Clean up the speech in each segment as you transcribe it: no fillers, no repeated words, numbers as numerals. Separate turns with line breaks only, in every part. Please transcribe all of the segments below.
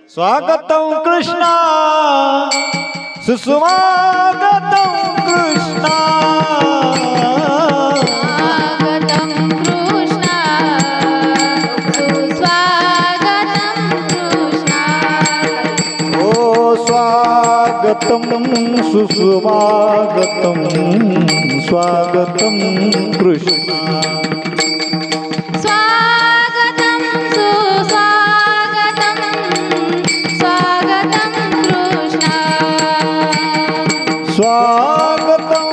स्वागतं कृष्णा सुस्वागतं कृष्णा
स्वागतं कृष्णा सुस्वागतं कृष्णा
ओ स्वागतं सुस्वागतं स्वागतं कृष्णा
स्वागतं सुस्वागतं स्वागतं कृष्णा
स्वागतं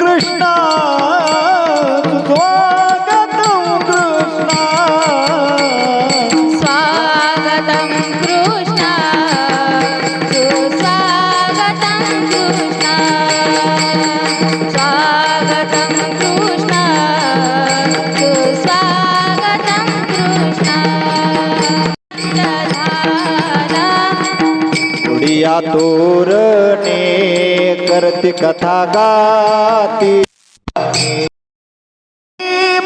कृष्णा सुस्वागतं कृष्णा
स्वागतं कृष्णा सुस्वागतं कृष्णा स्वागतं कृष्णा सुस्वागतं कृष्णा राधा
उडिया तोरणे करती कथा गाती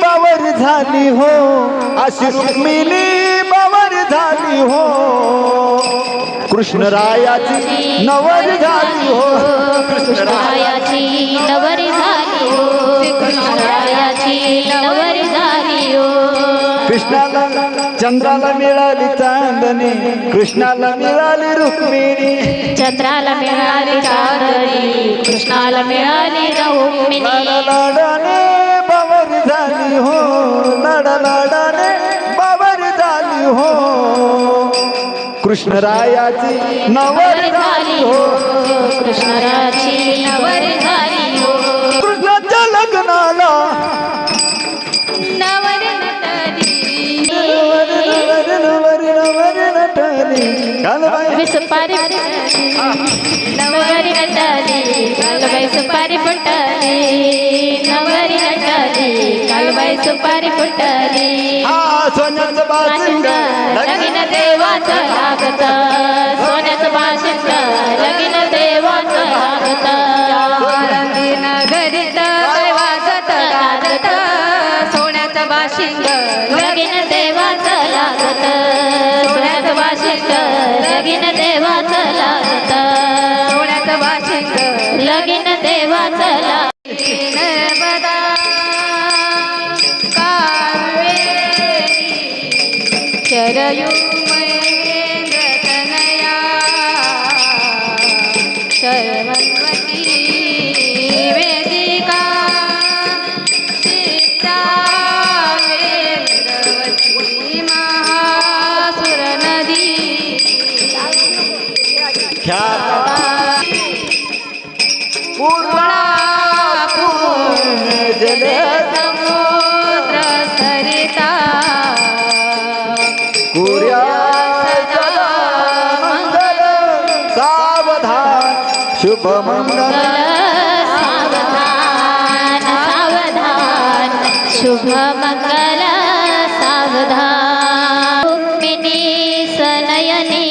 बावर झाली हो अशी रुक्मिणी बावर झाली हो कृष्णरायाची नवर झाली हो
कृष्णरायाची नवरी झाली हो कृष्णरायाची नवरी झाली हो
कृष्णाला चंद्राला मिळाली चांदणी कृष्णाला मिळाली रुक्मिणी
चंद्राला मिळाली चांदणी कृष्णाला मिळाली रुक्मिणी
लाडाने बावर झाली हो लाडाने बावर झाली हो कृष्णरायाची नवर झाली हो
कृष्णरायाची नवरी झाली हो
कृष्णाच्या लग्नाला
नवरी नटली
नवरी नटली कालबाई
सुपारी नवरी नटली कालबाई सुपारी फुटली नवरी नटली कालबाई सुपारी फुटली
हा सोन्याचं बाशिंग
लगीन देवाचं लागत सोन्याचं बाशिंग लगीन देवाचं लागत रंगीन घरीत वाजत गाजत सोन्याचं बाशिंग लगीन देवाचं लागत सोन्याचं बाशिंग लगीन देवाचं लागत सोन्याचं बाशिंग लगीन देवाचं लागत नर्मदा कावेरी शरयू महेंद्रतनया शर्वन्वती वेदिका चित्रावेन्द्रवती महासुरनदी
पूर्ण जल
समुद्र सरिता
कुर्या मंगल सावधान शुभ मंगल
सावधान सावधान शुभ मंगल सावधान रुक्मिणी सनयनी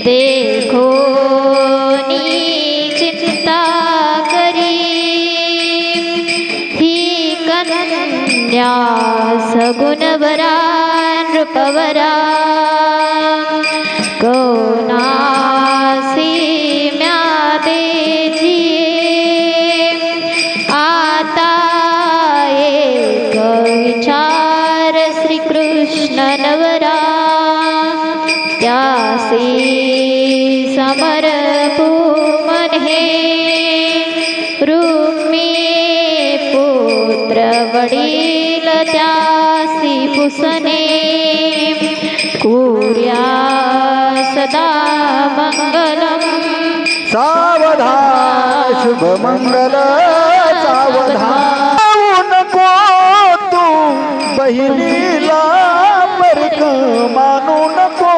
देखो चिंता करी ही कन्या सगुणवरा नृपवरा कौनासी म्यादेजी आता एक विचार श्रीकृष्ण नवरा त्यासी समरपू मन हे रुक्मी पुत्र वडील त्यासी पुसने कुर्या सदा मंगलम
सावधान शुभ मंगल सावधान नको तू बहिणीला परक मानू नको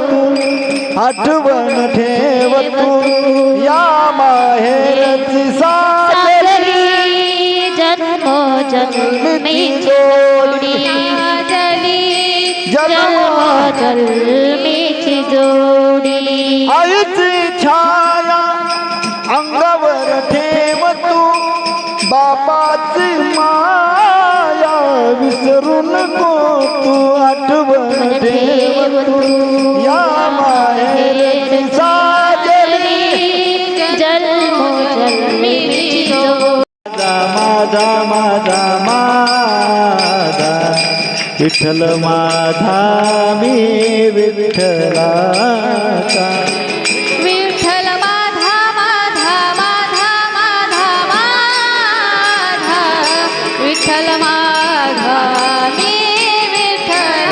तू आठवण ठेव तू या माहेरची साजरी
जन्मो जन्मी जोडी जन्मो जन्मीची जोडी
आईची छाया अंगावर ठेव तू बापाची माया विसरू नको तू आठवण ठेव तू विठ्ठल माझा मी विठ्ठलाचा
विठ्ठल माझा माझा माझा माझा माझा विठ्ठल माझा मी विठ्ठलाचा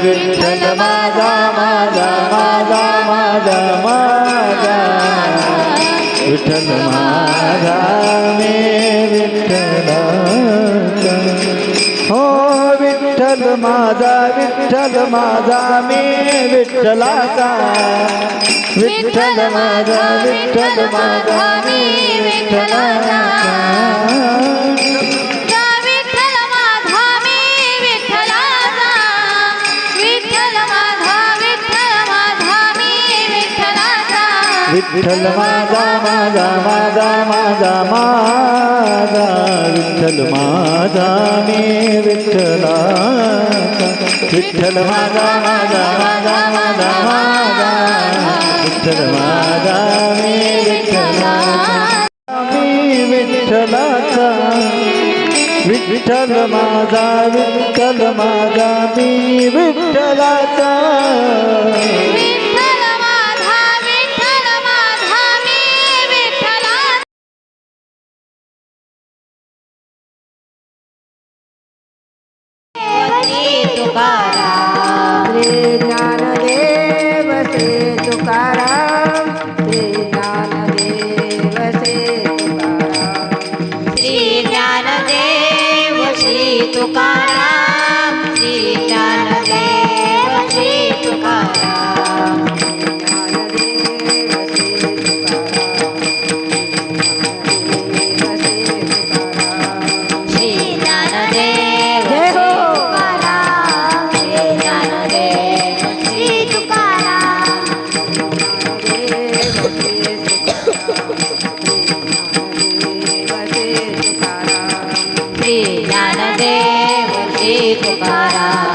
विठ्ठल माझा माझा माझा माझा माझा विठ्ठल माझा मी विठ्ठलाचा हो विठ्ठल माझा मी विठ्ठलाचा विठ्ठल माझा मी विठ्ठलाचा
विठ्ठल माझा मी विठ्ठलाचा विठ्ठल माझा मी विठ्ठलाचा
विठ्ठल माझा माझा माझा माझा माझा विठ्ठल माझा मी विठ्ठलाचा विठ्ठल माझा माझा माझा माझा माझा विठ्ठल माझा मी विठ्ठलाचा मी विठ्ठलाचा विठ्ठल माझा मी विठ्ठलाचा
विठ्ठल माझा मी विठ्ठलाचा तुकाराम
श्री ज्ञानदेव श्री तुकाराम श्री ज्ञानदेव श्री तुकाराम
श्री ज्ञानदेव श्री तुकाराम श्री ज्ञानदेव श्री तुकाराम
ज्ञानदेव श्री तुकाराम
श्री ज्ञानदेव
जय हो.
श्री ज्ञानदेव श्री तुकाराम श्री ज्ञानदेव श्री तुकाराम